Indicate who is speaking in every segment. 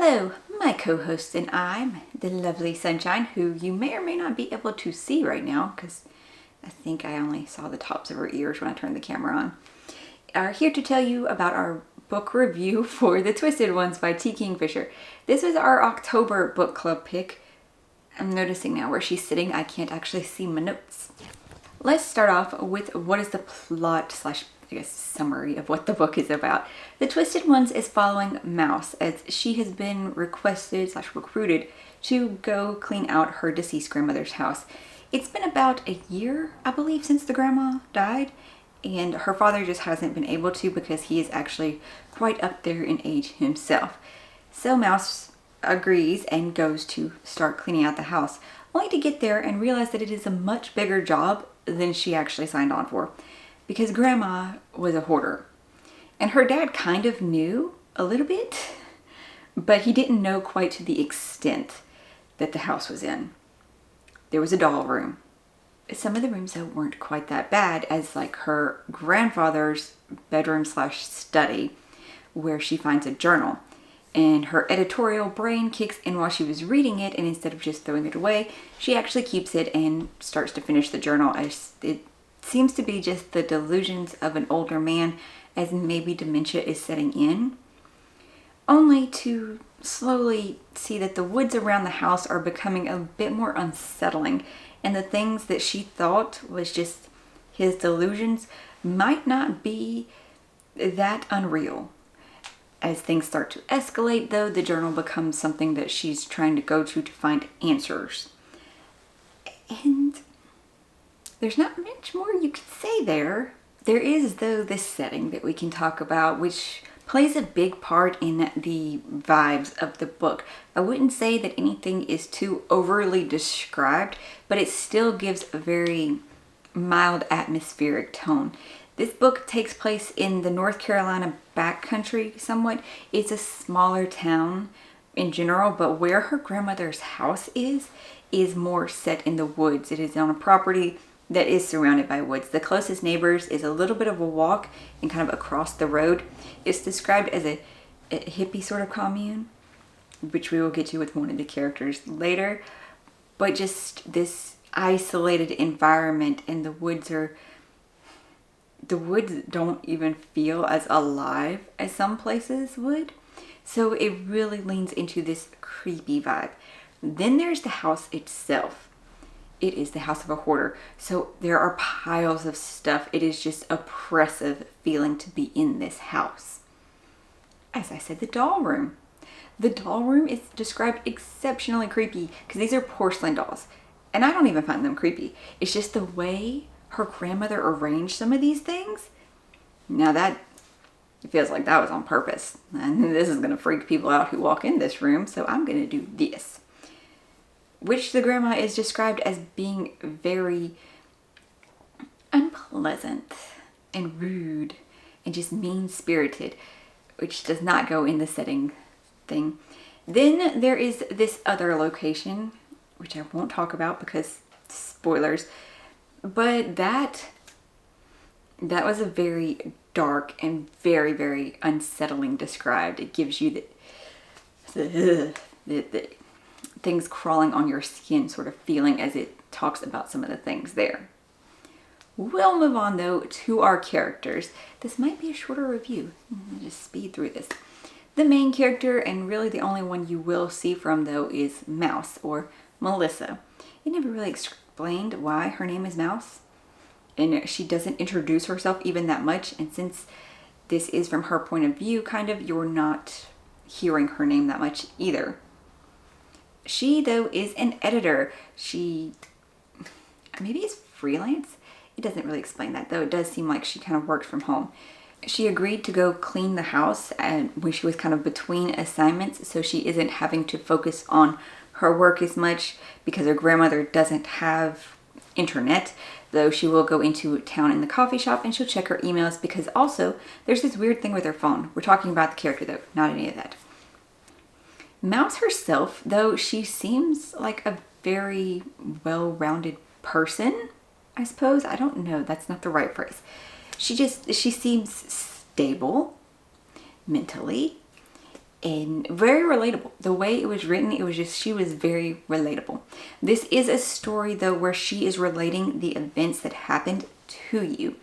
Speaker 1: Hello, my co-host and I, the lovely Sunshine, who you may or may not be able to see right now because I think I only saw the tops of her ears when I turned the camera on, are here to tell you about our book review for The Twisted Ones by Kingfisher. This was our October book club pick. I'm noticing now where she's sitting, I can't actually see my notes. Let's start off with what is the plot slash summary of what the book is about. The Twisted Ones is following Mouse as she has been requested slash recruited to go clean out her deceased grandmother's house. It's been about a year, I believe, since the grandma died, and her father just hasn't been able to because he is actually quite up there in age himself. So Mouse agrees and goes to start cleaning out the house, only to get there and realize that it is a much bigger job than she actually signed on for, because Grandma was a hoarder. And her dad kind of knew a little bit, but he didn't know quite to the extent that the house was in. There was a doll room. Some of the rooms though weren't quite that bad, as like her grandfather's bedroom slash study, where she finds a journal. And her editorial brain kicks in while she was reading it, and instead of just throwing it away, she actually keeps it and starts to finish the journal, as it seems to be just the delusions of an older man, as maybe dementia is setting in, only to slowly see that the woods around the house are becoming a bit more unsettling, and the things that she thought was just his delusions might not be that unreal. As things start to escalate though, the journal becomes something that she's trying to go to find answers. And there's not much more you could say there. There is, though, this setting that we can talk about, which plays a big part in the vibes of the book. I wouldn't say that anything is too overly described, but it still gives a very mild atmospheric tone. This book takes place in the North Carolina backcountry somewhat. It's a smaller town in general, but where her grandmother's house is more set in the woods. It is on a property that is surrounded by woods. The closest neighbors is a little bit of a walk and kind of across the road. It's described as a hippie sort of commune, which we will get to with one of the characters later. But just this isolated environment, and the woods don't even feel as alive as some places would. So it really leans into this creepy vibe. Then there's the house itself. It is the house of a hoarder. So there are piles of stuff. It is just oppressive feeling to be in this house. As I said, the doll room. The doll room is described exceptionally creepy because these are porcelain dolls. And I don't even find them creepy. It's just the way her grandmother arranged some of these things. Now that it feels like that was on purpose. And this is going to freak people out who walk in this room. So I'm going to do this. Which the grandma is described as being very unpleasant and rude and just mean-spirited, which does not go in the setting thing. Then there is this other location, which I won't talk about because spoilers, but that was a very dark and very, very unsettling described. It gives you the things crawling on your skin sort of feeling as it talks about some of the things there. We'll move on though to our characters. This might be a shorter review. I'll just speed through this. The main character, and really the only one you will see from though, is Mouse, or Melissa. It never really explained why her name is Mouse, and she doesn't introduce herself even that much, and since this is from her point of view, kind of, you're not hearing her name that much either. She, though, is an editor. She maybe is freelance. It doesn't really explain that, though. It does seem like she kind of works from home. She agreed to go clean the house and when she was kind of between assignments, so she isn't having to focus on her work as much because her grandmother doesn't have internet, though she will go into town in the coffee shop and she'll check her emails, because also there's this weird thing with her phone. We're talking about the character, though, not any of that. Mouse herself, though, she seems like a very well-rounded person, I suppose. I don't know. That's not the right phrase. She seems stable mentally, and very relatable. The way it was written, it was just, she was very relatable. This is a story though where she is relating the events that happened to you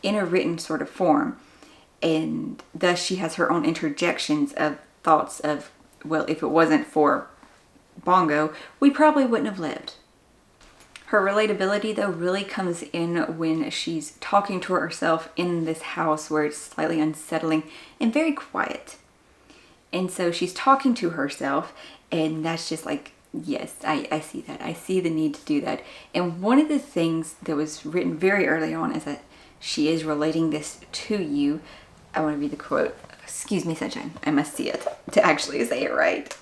Speaker 1: in a written sort of form, and thus she has her own interjections of thoughts of, well, if it wasn't for Bongo, we probably wouldn't have lived. Her relatability though really comes in when she's talking to herself in this house where it's slightly unsettling and very quiet. And so she's talking to herself, and that's just like, yes, I see that. I see the need to do that. And one of the things that was written very early on is that she is relating this to you. I want to read the quote. Excuse me, Sunshine. I must see it to actually say it right.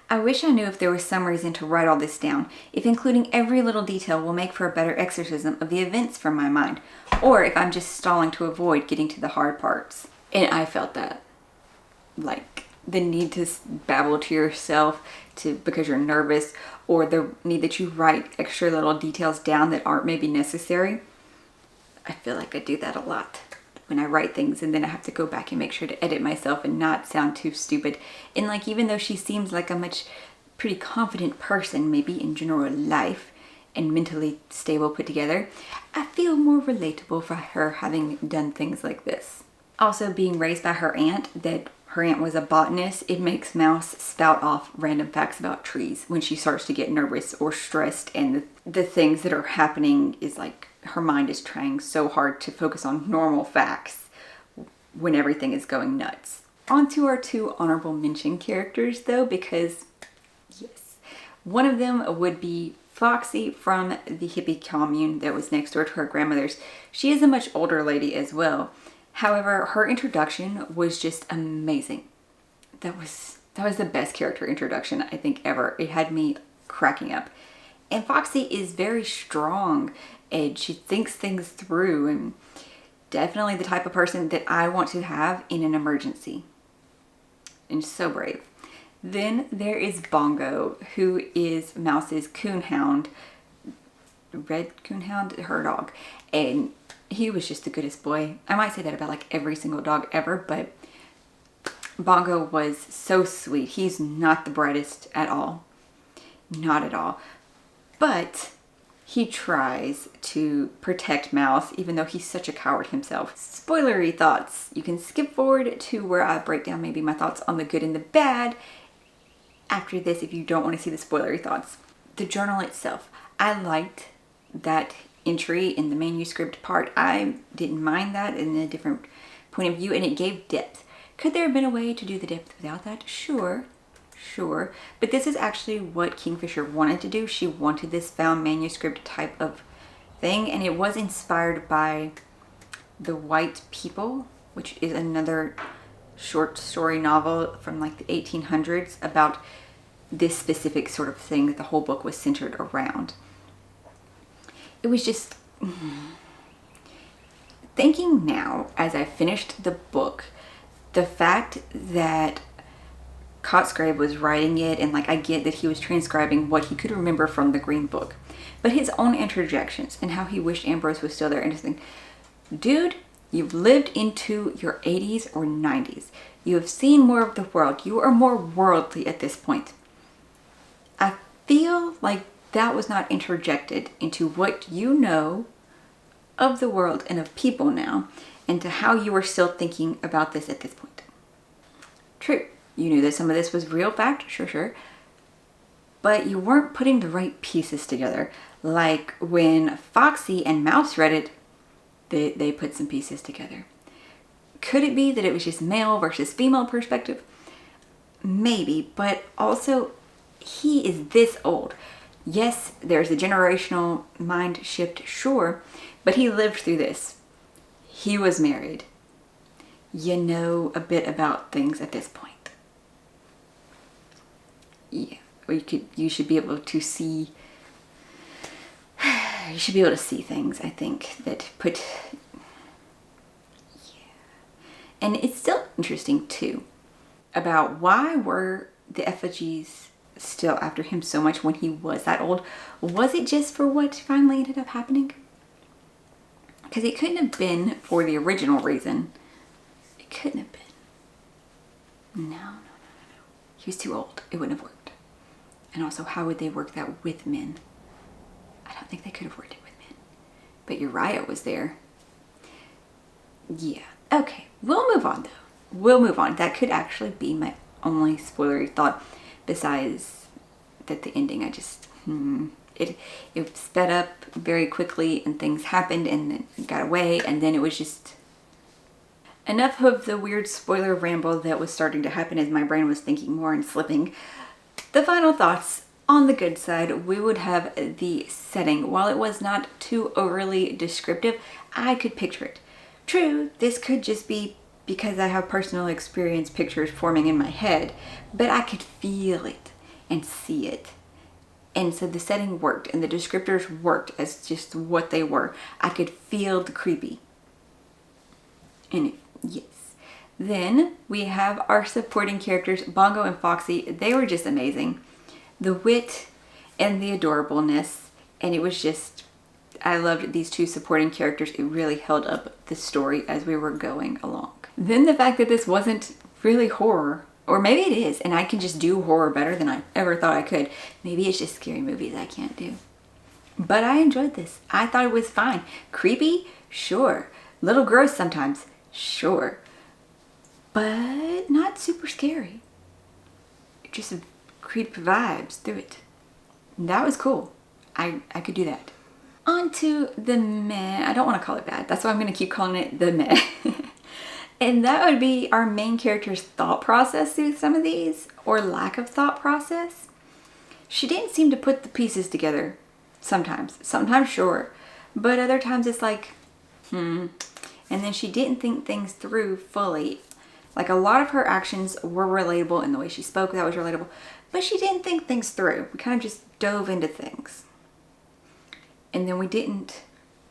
Speaker 1: I wish I knew if there was some reason to write all this down, if including every little detail will make for a better exorcism of the events from my mind, or if I'm just stalling to avoid getting to the hard parts. And I felt that. Like the need to babble to yourself because you're nervous, or the need that you write extra little details down that aren't maybe necessary. I feel like I do that a lot when I write things, and then I have to go back and make sure to edit myself and not sound too stupid. And like, even though she seems like a pretty confident person maybe in general life and mentally stable, put together, I feel more relatable for her having done things like this. Also, being raised by her aunt, that her aunt was a botanist, it makes Mouse spout off random facts about trees when she starts to get nervous or stressed, and the things that are happening is like her mind is trying so hard to focus on normal facts when everything is going nuts. On to our two honorable mention characters though, because yes, one of them would be Foxy from the hippie commune that was next door to her grandmother's. She is a much older lady as well. However, her introduction was just amazing. That was the best character introduction I think ever. It had me cracking up. And Foxy is very strong, and she thinks things through, and definitely the type of person that I want to have in an emergency. And so brave. Then there is Bongo, who is Mouse's coonhound, red coonhound, her dog. And he was just the goodest boy. I might say that about like every single dog ever, but Bongo was so sweet. He's not the brightest at all. Not at all. But he tries to protect Mouse, even though he's such a coward himself. Spoilery thoughts. You can skip forward to where I break down maybe my thoughts on the good and the bad after this if you don't want to see the spoilery thoughts. The journal itself. I liked that entry in the manuscript part. I didn't mind that in a different point of view, and it gave depth. Could there have been a way to do the depth without that? Sure. But this is actually what Kingfisher wanted to do. She wanted this found manuscript type of thing, and it was inspired by The White People, which is another short story novel from like the 1800s about this specific sort of thing that the whole book was centered around. It was just thinking now as I finished the book, the fact that Cottsgrave was writing it, and like I get that he was transcribing what he could remember from the Green Book, but his own interjections and how he wished Ambrose was still there, and just think, dude, you've lived into your 80s or 90s. You have seen more of the world. You are more worldly at this point. I feel like that was not interjected into what you know of the world and of people now, and to how you are still thinking about this at this point. True, you knew that some of this was real fact, sure, but you weren't putting the right pieces together. Like when Foxy and Mouse read it, they put some pieces together. Could it be that it was just male versus female perspective? Maybe, but also he is this old. Yes, there's a generational mind shift, sure, but he lived through this. He was married. You know a bit about things at this point. Yeah, or you should be able to see, things, I think, that put, yeah. And it's still interesting too, about why were the effigies still after him so much when he was that old? Was it just for what finally ended up happening? Because it couldn't have been for the original reason. It couldn't have been. No. He was too old. It wouldn't have worked. And also, how would they work that with men? I don't think they could have worked it with men. But Uriah was there. Yeah. Okay. We'll move on, though. We'll move on. That could actually be my only spoilery thought, besides that the ending, I just... It sped up very quickly, and things happened, and then it got away, and then it was just... Enough of the weird spoiler ramble that was starting to happen as my brain was thinking more and slipping. The final thoughts. On the good side, we would have the setting. While it was not too overly descriptive, I could picture it. True, this could just be because I have personal experience pictures forming in my head, but I could feel it and see it. And so the setting worked, and the descriptors worked as just what they were. I could feel the creepy. And yes. Then we have our supporting characters, Bongo and Foxy. They were just amazing. The wit and the adorableness. And it was just, I loved these two supporting characters. It really held up the story as we were going along. Then the fact that this wasn't really horror. Or maybe it is, and I can just do horror better than I ever thought I could. Maybe it's just scary movies I can't do. But I enjoyed this. I thought it was fine. Creepy? Sure. Little gross sometimes? Sure. But not super scary. Just creep vibes through it. That was cool. I could do that. On to the meh. I don't want to call it bad. That's why I'm going to keep calling it the meh. And that would be our main character's thought process through some of these, or lack of thought process. She didn't seem to put the pieces together sometimes. Sometimes, sure. But other times it's like, And then she didn't think things through fully. Like, a lot of her actions were relatable, and the way she spoke, that was relatable. But she didn't think things through. We kind of just dove into things. And then we didn't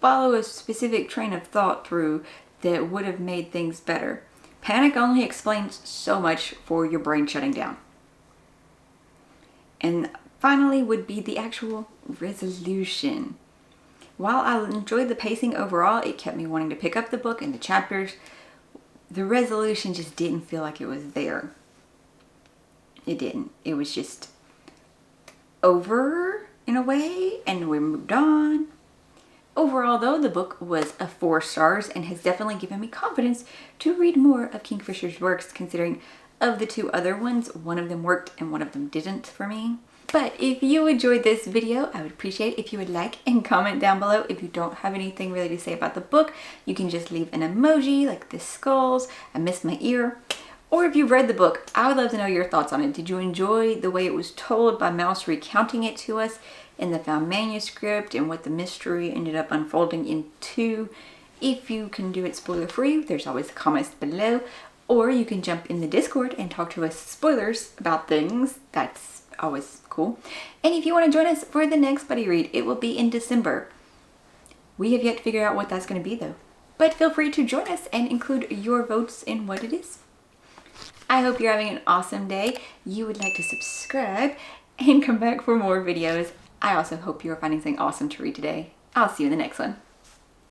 Speaker 1: follow a specific train of thought through that would have made things better. Panic only explains so much for your brain shutting down. And finally would be the actual resolution. While I enjoyed the pacing overall, it kept me wanting to pick up the book and the chapters. The resolution just didn't feel like it was there. It didn't. It was just over in a way, and we moved on. Overall, though, the book was a 4 stars and has definitely given me confidence to read more of Kingfisher's works, considering of the 2 other ones, one of them worked and one of them didn't for me. But if you enjoyed this video, I would appreciate it if you would like and comment down below. If you don't have anything really to say about the book, you can just leave an emoji like the skulls, I missed my ear. Or if you've read the book, I would love to know your thoughts on it. Did you enjoy the way it was told by Mouse recounting it to us in the found manuscript, and what the mystery ended up unfolding into? If you can do it spoiler free, there's always the comments below. Or you can jump in the Discord and talk to us spoilers about things. That's always cool. And if you want to join us for the next buddy read, it will be in December. We have yet to figure out what that's going to be though. But feel free to join us and include your votes in what it is. I hope you're having an awesome day. You would like to subscribe and come back for more videos. I also hope you're finding something awesome to read today. I'll see you in the next one.